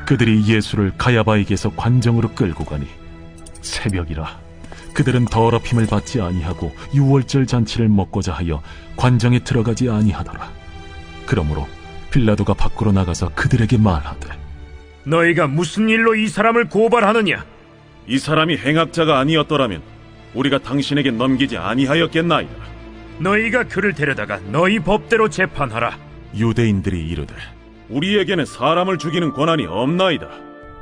그들이 예수를 가야바에게서 관정으로 끌고 가니 새벽이라 그들은 더럽힘을 받지 아니하고 유월절 잔치를 먹고자 하여 관정에 들어가지 아니하더라. 그러므로 빌라도가 밖으로 나가서 그들에게 말하되, 너희가 무슨 일로 이 사람을 고발하느냐? 이 사람이 행악자가 아니었더라면 우리가 당신에게 넘기지 아니하였겠나이다. 너희가 그를 데려다가 너희 법대로 재판하라. 유대인들이 이르되, 우리에게는 사람을 죽이는 권한이 없나이다.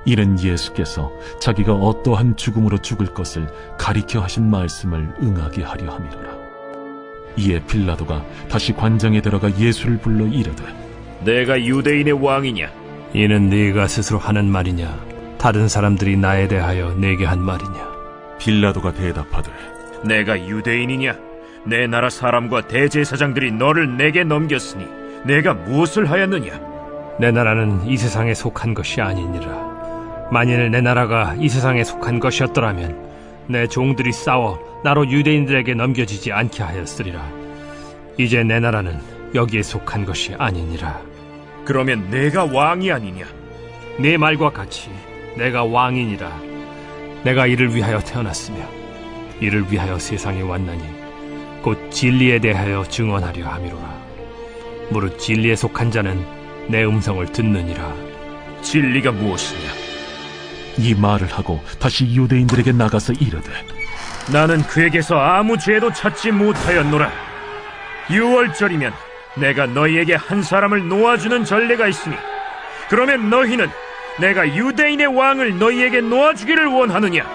이는 예수께서 자기가 어떠한 죽음으로 죽을 것을 가리켜 하신 말씀을 응하게 하려 함이로라. 이에 빌라도가 다시 관장에 들어가 예수를 불러 이르되, 내가 유대인의 왕이냐? 이는 네가 스스로 하는 말이냐? 다른 사람들이 나에 대하여 내게 한 말이냐? 빌라도가 대답하되, 내가 유대인이냐? 내 나라 사람과 대제사장들이 너를 내게 넘겼으니 내가 무엇을 하였느냐? 내 나라는 이 세상에 속한 것이 아니니라. 만일 내 나라가 이 세상에 속한 것이었더라면 내 종들이 싸워 나로 유대인들에게 넘겨지지 않게 하였으리라. 이제 내 나라는 여기에 속한 것이 아니니라. 그러면 내가 왕이 아니냐? 네 말과 같이 내가 왕이니라. 내가 이를 위하여 태어났으며 이를 위하여 세상에 왔나니 곧 진리에 대하여 증언하려 함이로라. 무릇 진리에 속한 자는 내 음성을 듣느니라. 진리가 무엇이냐? 이 말을 하고 다시 유대인들에게 나가서 이르되, 나는 그에게서 아무 죄도 찾지 못하였노라. 유월절이면 내가 너희에게 한 사람을 놓아주는 전례가 있으니 그러면 너희는 내가 유대인의 왕을 너희에게 놓아주기를 원하느냐?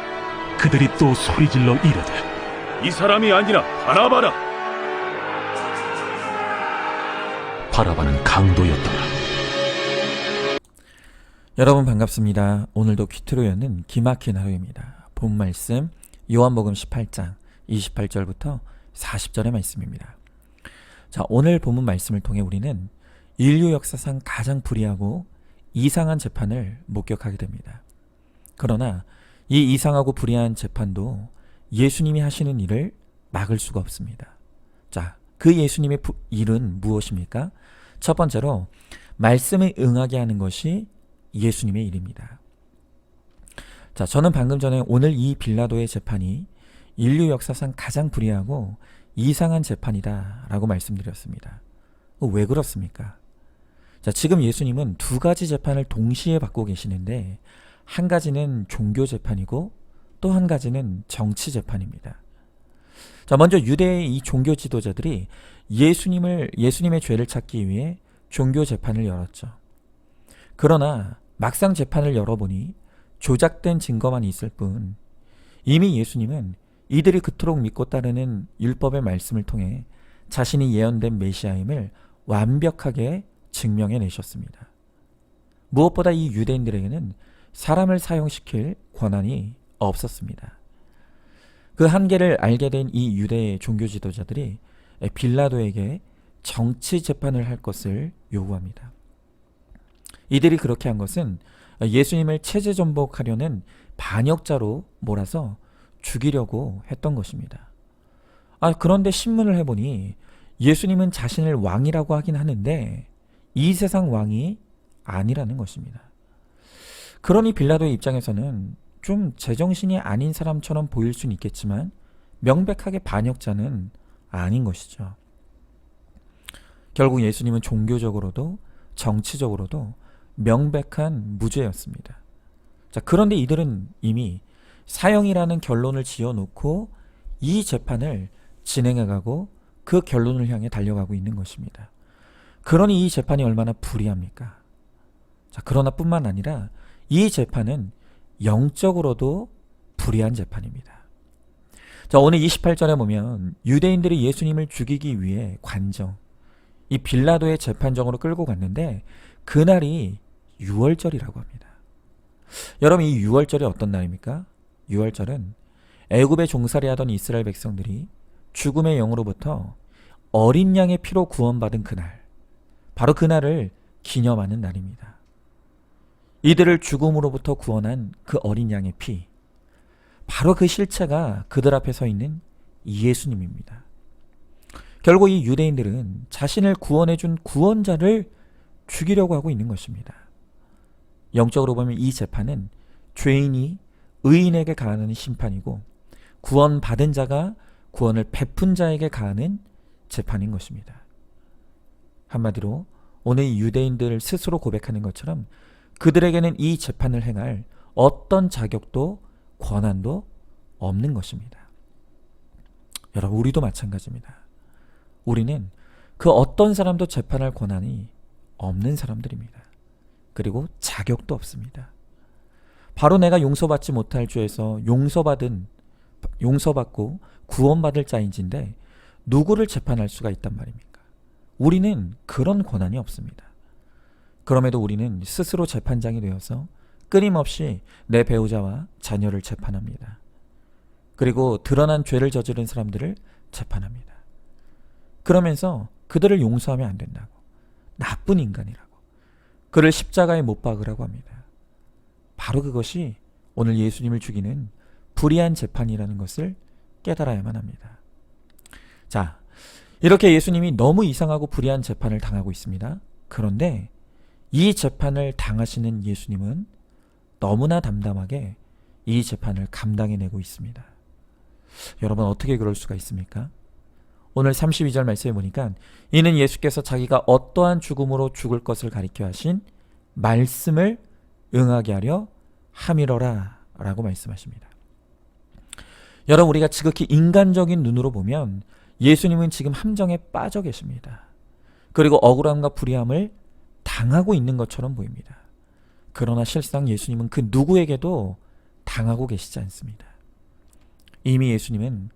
그들이 또 소리질러 이르되, 이 사람이 아니라 바라바라. 바라바는 강도였더라. 여러분 반갑습니다. 오늘도 퀴트로여는 기막힌 하루입니다. 본 말씀 요한복음 18장 28절부터 40절의 말씀입니다. 자, 오늘 본문 말씀을 통해 우리는 인류 역사상 가장 불의하고 이상한 재판을 목격하게 됩니다. 그러나 이 이상하고 불의한 재판도 예수님이 하시는 일을 막을 수가 없습니다. 자, 그 예수님의 일은 무엇입니까? 첫 번째로 말씀에 응하게 하는 것이 예수님의 일입니다. 자, 저는 방금 전에 오늘 이 빌라도의 재판이 인류 역사상 가장 불의하고 이상한 재판이다 라고 말씀드렸습니다. 왜 그렇습니까? 자, 지금 예수님은 두 가지 재판을 동시에 받고 계시는데 한 가지는 종교 재판이고 또 한 가지는 정치 재판입니다. 자, 먼저 유대의 이 종교 지도자들이 예수님의 죄를 찾기 위해 종교 재판을 열었죠. 그러나 막상 재판을 열어보니 조작된 증거만 있을 뿐 이미 예수님은 이들이 그토록 믿고 따르는 율법의 말씀을 통해 자신이 예언된 메시아임을 완벽하게 증명해내셨습니다. 무엇보다 이 유대인들에게는 사람을 사형시킬 권한이 없었습니다. 그 한계를 알게 된 이 유대의 종교 지도자들이 빌라도에게 정치 재판을 할 것을 요구합니다. 이들이 그렇게 한 것은 예수님을 체제 전복하려는 반역자로 몰아서 죽이려고 했던 것입니다. 그런데 신문을 해보니 예수님은 자신을 왕이라고 하긴 하는데 이 세상 왕이 아니라는 것입니다. 그러니 빌라도의 입장에서는 좀 제정신이 아닌 사람처럼 보일 수는 있겠지만 명백하게 반역자는 아닌 것이죠. 결국 예수님은 종교적으로도 정치적으로도 명백한 무죄였습니다. 자, 그런데 이들은 이미 사형이라는 결론을 지어놓고 이 재판을 진행해가고 그 결론을 향해 달려가고 있는 것입니다. 그러니 이 재판이 얼마나 불의합니까? 자, 그러나 뿐만 아니라 이 재판은 영적으로도 불의한 재판입니다. 자, 오늘 28절에 보면 유대인들이 예수님을 죽이기 위해 이 빌라도의 재판정으로 끌고 갔는데 그날이 유월절이라고 합니다. 여러분, 이 유월절이 어떤 날입니까? 유월절은 애굽에 종살이하던 이스라엘 백성들이 죽음의 영으로부터 어린 양의 피로 구원받은 그날, 바로 그날을 기념하는 날입니다. 이들을 죽음으로부터 구원한 그 어린 양의 피, 바로 그 실체가 그들 앞에 서 있는 예수님입니다. 결국 이 유대인들은 자신을 구원해준 구원자를 죽이려고 하고 있는 것입니다. 영적으로 보면 이 재판은 죄인이 의인에게 가하는 심판이고 구원받은 자가 구원을 베푼 자에게 가하는 재판인 것입니다. 한마디로 오늘 이 유대인들 스스로 고백하는 것처럼 그들에게는 이 재판을 행할 어떤 자격도 권한도 없는 것입니다. 여러분, 우리도 마찬가지입니다. 우리는 그 어떤 사람도 재판할 권한이 없는 사람들입니다. 그리고 자격도 없습니다. 바로 내가 용서받지 못할 죄에서 용서받고 구원받을 자인지인데 누구를 재판할 수가 있단 말입니까? 우리는 그런 권한이 없습니다. 그럼에도 우리는 스스로 재판장이 되어서 끊임없이 내 배우자와 자녀를 재판합니다. 그리고 드러난 죄를 저지른 사람들을 재판합니다. 그러면서 그들을 용서하면 안 된다고, 나쁜 인간이라고, 그를 십자가에 못 박으라고 합니다. 바로 그것이 오늘 예수님을 죽이는 불의한 재판이라는 것을 깨달아야만 합니다. 자, 이렇게 예수님이 너무 이상하고 불의한 재판을 당하고 있습니다. 그런데 이 재판을 당하시는 예수님은 너무나 담담하게 이 재판을 감당해내고 있습니다. 여러분, 어떻게 그럴 수가 있습니까? 오늘 32절 말씀에 보니까 이는 예수께서 자기가 어떠한 죽음으로 죽을 것을 가리켜 하신 말씀을 응하게 하려 함이러라 라고 말씀하십니다. 여러분, 우리가 지극히 인간적인 눈으로 보면 예수님은 지금 함정에 빠져 계십니다. 그리고 억울함과 불의함을 당하고 있는 것처럼 보입니다. 그러나 실상 예수님은 그 누구에게도 당하고 계시지 않습니다. 이미 예수님은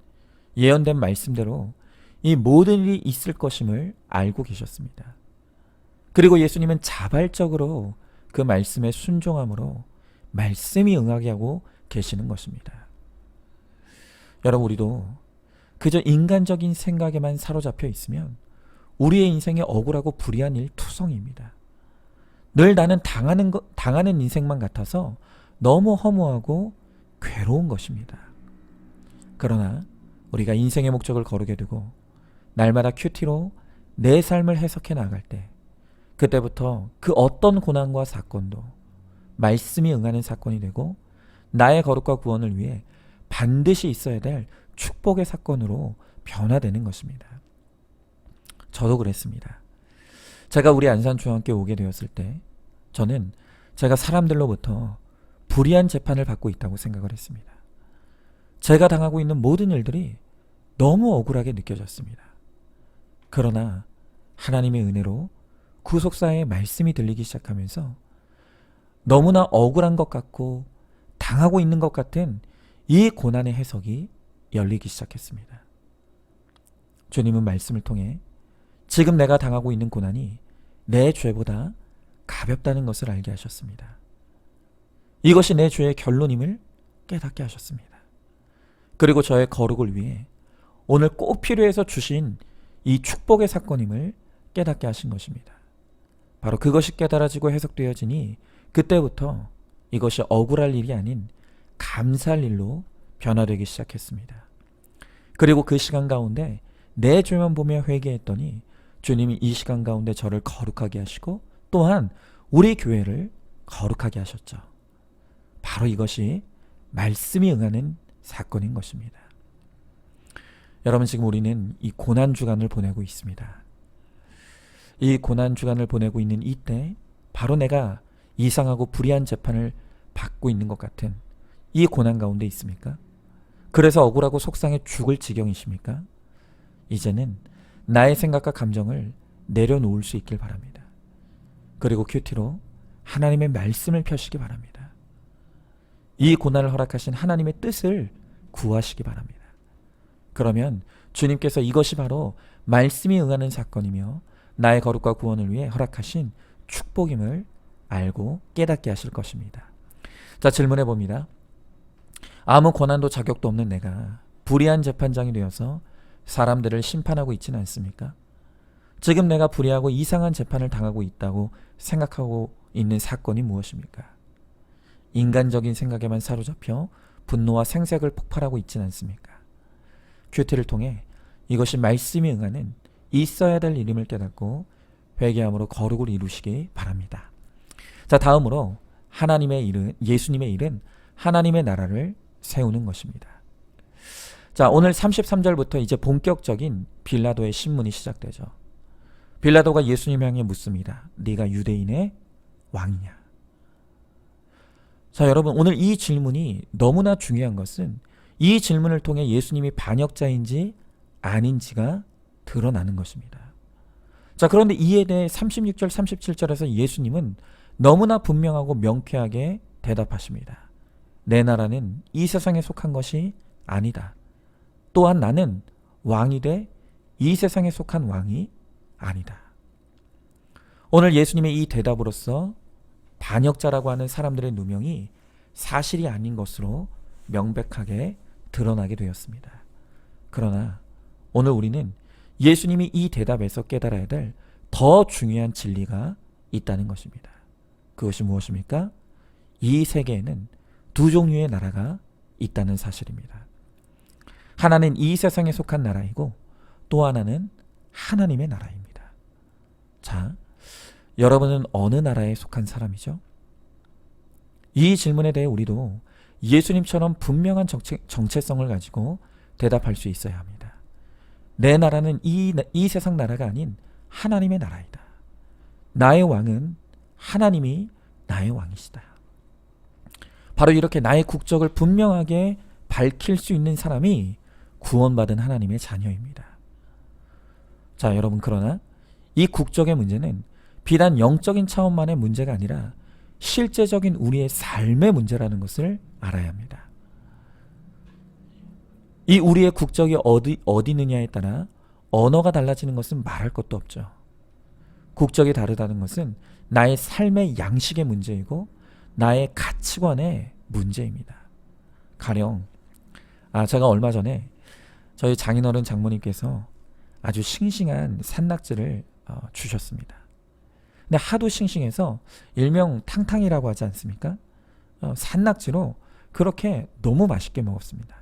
예언된 말씀대로 이 모든 일이 있을 것임을 알고 계셨습니다. 그리고 예수님은 자발적으로 그 말씀에 순종함으로 말씀이 응하게 하고 계시는 것입니다. 여러분, 우리도 그저 인간적인 생각에만 사로잡혀 있으면 우리의 인생이 억울하고 불의한 일 투성입니다. 늘 나는 당하는 인생만 같아서 너무 허무하고 괴로운 것입니다. 그러나 우리가 인생의 목적을 거르게 되고 날마다 큐티로 내 삶을 해석해 나갈 때 그때부터 그 어떤 고난과 사건도 말씀이 응하는 사건이 되고 나의 거룩과 구원을 위해 반드시 있어야 될 축복의 사건으로 변화되는 것입니다. 저도 그랬습니다. 제가 우리 안산중앙교회 오게 되었을 때 저는 제가 사람들로부터 불의한 재판을 받고 있다고 생각을 했습니다. 제가 당하고 있는 모든 일들이 너무 억울하게 느껴졌습니다. 그러나 하나님의 은혜로 구속사의 말씀이 들리기 시작하면서 너무나 억울한 것 같고 당하고 있는 것 같은 이 고난의 해석이 열리기 시작했습니다. 주님은 말씀을 통해 지금 내가 당하고 있는 고난이 내 죄보다 가볍다는 것을 알게 하셨습니다. 이것이 내 죄의 결론임을 깨닫게 하셨습니다. 그리고 저의 거룩을 위해 오늘 꼭 필요해서 주신 이 축복의 사건임을 깨닫게 하신 것입니다. 바로 그것이 깨달아지고 해석되어지니 그때부터 이것이 억울할 일이 아닌 감사할 일로 변화되기 시작했습니다. 그리고 그 시간 가운데 내 죄만 보며 회개했더니 주님이 이 시간 가운데 저를 거룩하게 하시고 또한 우리 교회를 거룩하게 하셨죠. 바로 이것이 말씀이 응하는 사건인 것입니다. 여러분, 지금 우리는 이 고난주간을 보내고 있습니다. 이 고난주간을 보내고 있는 이때 바로 내가 이상하고 불의한 재판을 받고 있는 것 같은 이 고난 가운데 있습니까? 그래서 억울하고 속상해 죽을 지경이십니까? 이제는 나의 생각과 감정을 내려놓을 수 있길 바랍니다. 그리고 큐티로 하나님의 말씀을 펴시기 바랍니다. 이 고난을 허락하신 하나님의 뜻을 구하시기 바랍니다. 그러면 주님께서 이것이 바로 말씀이 응하는 사건이며 나의 거룩과 구원을 위해 허락하신 축복임을 알고 깨닫게 하실 것입니다. 자, 질문해 봅니다. 아무 권한도 자격도 없는 내가 불의한 재판장이 되어서 사람들을 심판하고 있지는 않습니까? 지금 내가 불의하고 이상한 재판을 당하고 있다고 생각하고 있는 사건이 무엇입니까? 인간적인 생각에만 사로잡혀 분노와 생색을 폭발하고 있지는 않습니까? 큐티를 통해 이것이 말씀이 응하는 있어야 될 일임을 깨닫고 회개함으로 거룩을 이루시기 바랍니다. 자, 다음으로 하나님의 일은, 예수님의 일은 하나님의 나라를 세우는 것입니다. 자, 오늘 33절부터 이제 본격적인 빌라도의 신문이 시작되죠. 빌라도가 예수님 향해 묻습니다. 네가 유대인의 왕이냐? 자, 여러분, 오늘 이 질문이 너무나 중요한 것은 이 질문을 통해 예수님이 반역자인지 아닌지가 드러나는 것입니다. 자, 그런데 이에 대해 36절, 37절에서 예수님은 너무나 분명하고 명쾌하게 대답하십니다. 내 나라는 이 세상에 속한 것이 아니다. 또한 나는 왕이 돼 이 세상에 속한 왕이 아니다. 오늘 예수님의 이 대답으로서 반역자라고 하는 사람들의 누명이 사실이 아닌 것으로 명백하게 드러나게 되었습니다. 그러나 오늘 우리는 예수님이 이 대답에서 깨달아야 될 더 중요한 진리가 있다는 것입니다. 그것이 무엇입니까? 이 세계에는 두 종류의 나라가 있다는 사실입니다. 하나는 이 세상에 속한 나라이고 또 하나는 하나님의 나라입니다. 자, 여러분은 어느 나라에 속한 사람이죠? 이 질문에 대해 우리도 예수님처럼 분명한 정체성을 가지고 대답할 수 있어야 합니다. 내 나라는 이 세상 나라가 아닌 하나님의 나라이다. 나의 왕은 하나님이 나의 왕이시다. 바로 이렇게 나의 국적을 분명하게 밝힐 수 있는 사람이 구원받은 하나님의 자녀입니다. 자, 여러분, 그러나 이 국적의 문제는 비단 영적인 차원만의 문제가 아니라 실제적인 우리의 삶의 문제라는 것을 알아야 합니다. 이 우리의 국적이 어디느냐에 따라 언어가 달라지는 것은 말할 것도 없죠. 국적이 다르다는 것은 나의 삶의 양식의 문제이고 나의 가치관의 문제입니다. 가령 제가 얼마 전에 저희 장인어른 장모님께서 아주 싱싱한 산낙지를 주셨습니다. 근데 하도 싱싱해서 일명 탕탕이라고 하지 않습니까? 산낙지로 그렇게 너무 맛있게 먹었습니다.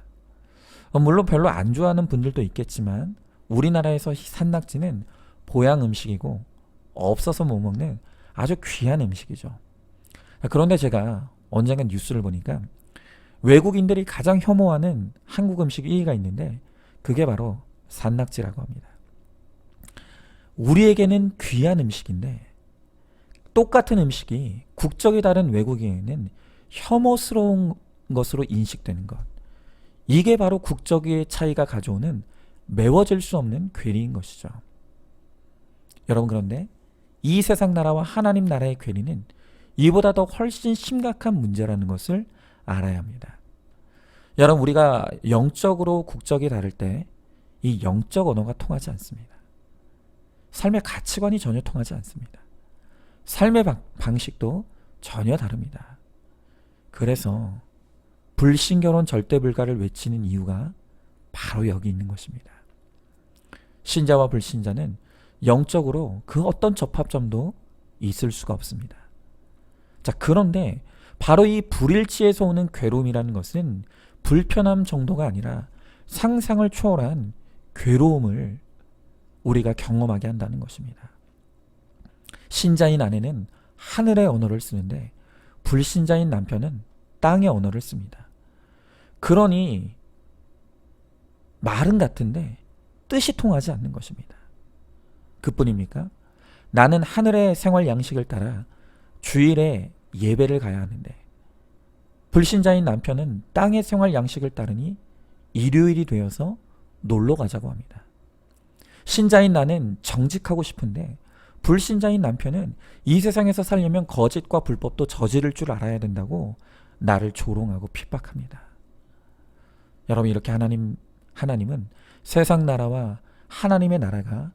물론 별로 안 좋아하는 분들도 있겠지만 우리나라에서 산낙지는 보양 음식이고 없어서 못 먹는 아주 귀한 음식이죠. 그런데 제가 언젠가 뉴스를 보니까 외국인들이 가장 혐오하는 한국 음식 1위가 있는데 그게 바로 산낙지라고 합니다. 우리에게는 귀한 음식인데 똑같은 음식이 국적이 다른 외국인에게는 혐오스러운 것으로 인식되는 것. 이게 바로 국적의 차이가 가져오는 메워질 수 없는 괴리인 것이죠. 여러분, 그런데 이 세상 나라와 하나님 나라의 괴리는 이보다 더 훨씬 심각한 문제라는 것을 알아야 합니다. 여러분, 우리가 영적으로 국적이 다를 때 이 영적 언어가 통하지 않습니다. 삶의 가치관이 전혀 통하지 않습니다. 삶의 방식도 전혀 다릅니다. 그래서 불신결혼 절대불가를 외치는 이유가 바로 여기 있는 것입니다. 신자와 불신자는 영적으로 그 어떤 접합점도 있을 수가 없습니다. 자, 그런데 바로 이 불일치에서 오는 괴로움이라는 것은 불편함 정도가 아니라 상상을 초월한 괴로움을 우리가 경험하게 한다는 것입니다. 신자인 아내는 하늘의 언어를 쓰는데 불신자인 남편은 땅의 언어를 씁니다. 그러니 말은 같은데 뜻이 통하지 않는 것입니다. 그뿐입니까? 나는 하늘의 생활 양식을 따라 주일에 예배를 가야 하는데 불신자인 남편은 땅의 생활 양식을 따르니 일요일이 되어서 놀러 가자고 합니다. 신자인 나는 정직하고 싶은데 불신자인 남편은 이 세상에서 살려면 거짓과 불법도 저지를 줄 알아야 된다고 나를 조롱하고 핍박합니다. 여러분, 이렇게 하나님은 세상 나라와 하나님의 나라가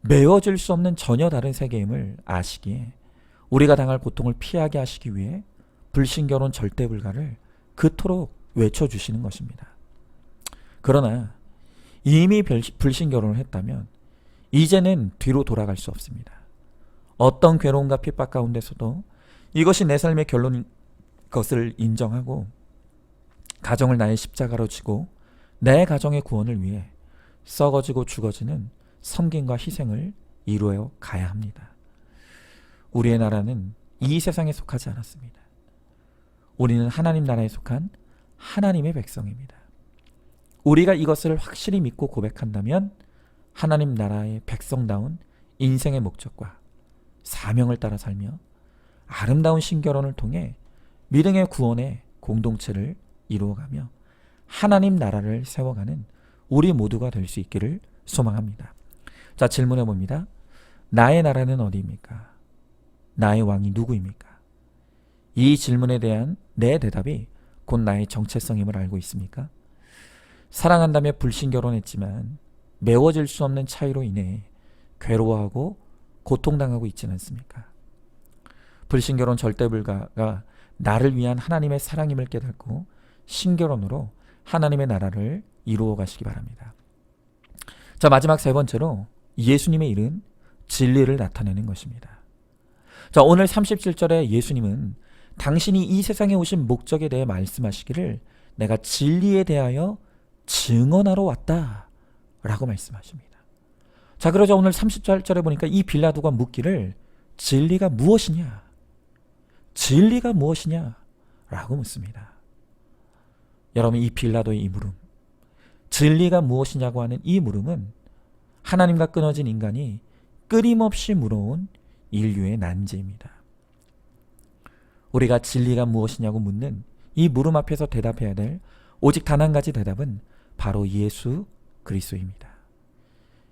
메워질 수 없는 전혀 다른 세계임을 아시기에 우리가 당할 고통을 피하게 하시기 위해 불신결혼 절대불가를 그토록 외쳐주시는 것입니다. 그러나 이미 불신결혼을 했다면 이제는 뒤로 돌아갈 수 없습니다. 어떤 괴로움과 핍박 가운데서도 이것이 내 삶의 결론인 것을 인정하고 가정을 나의 십자가로 지고 내 가정의 구원을 위해 썩어지고 죽어지는 섬김과 희생을 이루어 가야 합니다. 우리의 나라는 이 세상에 속하지 않았습니다. 우리는 하나님 나라에 속한 하나님의 백성입니다. 우리가 이것을 확실히 믿고 고백한다면 하나님 나라의 백성다운 인생의 목적과 사명을 따라 살며 아름다운 신결혼을 통해 믿음의 구원의 공동체를 이루어가며 하나님 나라를 세워가는 우리 모두가 될 수 있기를 소망합니다. 자, 질문해 봅니다. 나의 나라는 어디입니까? 나의 왕이 누구입니까? 이 질문에 대한 내 대답이 곧 나의 정체성임을 알고 있습니까? 사랑한다며 불신결혼했지만 메워질 수 없는 차이로 인해 괴로워하고 고통당하고 있지는 않습니까? 불신결혼 절대불가가 나를 위한 하나님의 사랑임을 깨닫고 신결혼으로 하나님의 나라를 이루어 가시기 바랍니다. 자, 마지막 세 번째로 예수님의 일은 진리를 나타내는 것입니다. 자, 오늘 37절에 예수님은 당신이 이 세상에 오신 목적에 대해 말씀하시기를 내가 진리에 대하여 증언하러 왔다 라고 말씀하십니다. 자, 그러자 오늘 38절에 보니까 이 빌라도가 묻기를 진리가 무엇이냐? 진리가 무엇이냐? 라고 묻습니다. 여러분, 이 빌라도의 이 물음, 진리가 무엇이냐고 하는 이 물음은 하나님과 끊어진 인간이 끊임없이 물어온 인류의 난제입니다. 우리가 진리가 무엇이냐고 묻는 이 물음 앞에서 대답해야 될 오직 단 한 가지 대답은 바로 예수 그리스도입니다.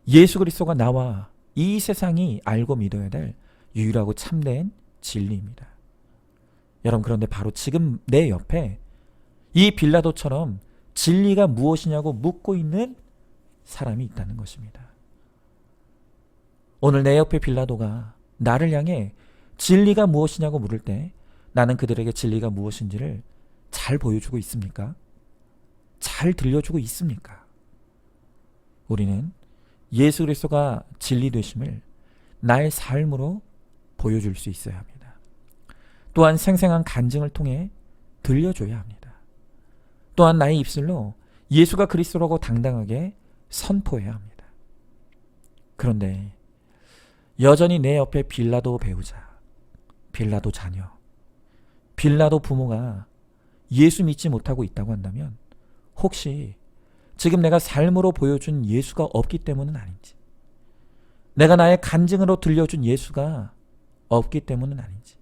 예수 그리스도가 나와 이 세상이 알고 믿어야 될 유일하고 참된 진리입니다. 여러분, 그런데 바로 지금 내 옆에 이 빌라도처럼 진리가 무엇이냐고 묻고 있는 사람이 있다는 것입니다. 오늘 내 옆에 빌라도가 나를 향해 진리가 무엇이냐고 물을 때 나는 그들에게 진리가 무엇인지를 잘 보여주고 있습니까? 잘 들려주고 있습니까? 우리는 예수 그리스도가 진리 되심을 나의 삶으로 보여줄 수 있어야 합니다. 또한 생생한 간증을 통해 들려줘야 합니다. 또한 나의 입술로 예수가 그리스도라고 당당하게 선포해야 합니다. 그런데 여전히 내 옆에 빌라도 배우자, 빌라도 자녀, 빌라도 부모가 예수 믿지 못하고 있다고 한다면 혹시 지금 내가 삶으로 보여준 예수가 없기 때문은 아닌지, 내가 나의 간증으로 들려준 예수가 없기 때문은 아닌지,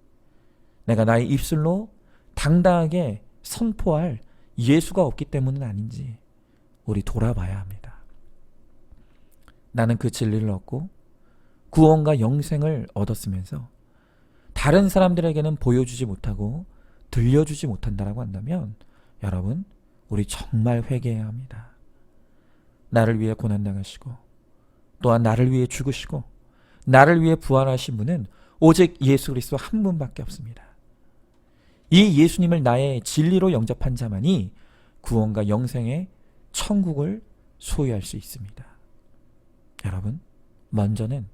내가 나의 입술로 당당하게 선포할 예수가 없기 때문은 아닌지 우리 돌아봐야 합니다. 나는 그 진리를 얻고 구원과 영생을 얻었으면서 다른 사람들에게는 보여주지 못하고 들려주지 못한다라고 한다면 여러분, 우리 정말 회개해야 합니다. 나를 위해 고난당하시고 또한 나를 위해 죽으시고 나를 위해 부활하신 분은 오직 예수 그리스도 한 분밖에 없습니다. 이 예수님을 나의 진리로 영접한 자만이 구원과 영생의 천국을 소유할 수 있습니다. 여러분, 먼저는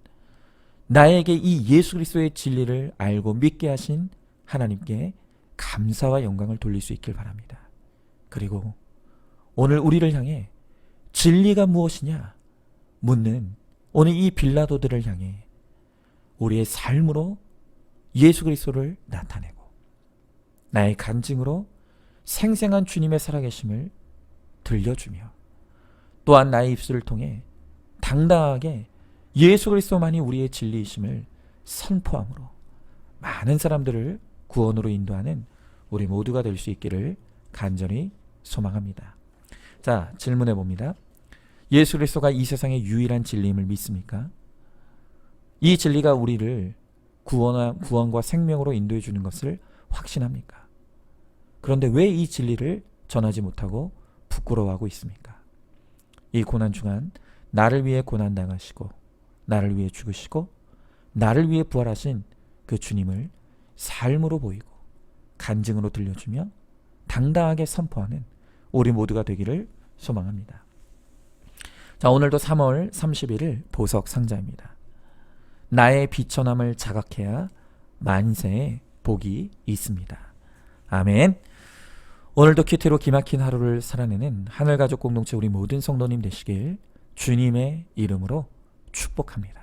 나에게 이 예수 그리스도의 진리를 알고 믿게 하신 하나님께 감사와 영광을 돌릴 수 있길 바랍니다. 그리고 오늘 우리를 향해 진리가 무엇이냐 묻는 오늘 이 빌라도들을 향해 우리의 삶으로 예수 그리스도를 나타내고 나의 간증으로 생생한 주님의 살아계심을 들려주며 또한 나의 입술을 통해 당당하게 예수 그리스도만이 우리의 진리이심을 선포함으로 많은 사람들을 구원으로 인도하는 우리 모두가 될 수 있기를 간절히 소망합니다. 자, 질문해 봅니다. 예수 그리스도가 이 세상의 유일한 진리임을 믿습니까? 이 진리가 우리를 구원과 생명으로 인도해 주는 것을 확신합니까? 그런데 왜 이 진리를 전하지 못하고 부끄러워하고 있습니까? 이 고난 중간 나를 위해 고난당하시고 나를 위해 죽으시고 나를 위해 부활하신 그 주님을 삶으로 보이고 간증으로 들려주며 당당하게 선포하는 우리 모두가 되기를 소망합니다. 자, 오늘도 3월 31일 보석 상자입니다. 나의 비천함을 자각해야 만세의 복이 있습니다. 아멘. 오늘도 큐티로 기막힌 하루를 살아내는 하늘가족 공동체 우리 모든 성도님 되시길 주님의 이름으로 축복합니다.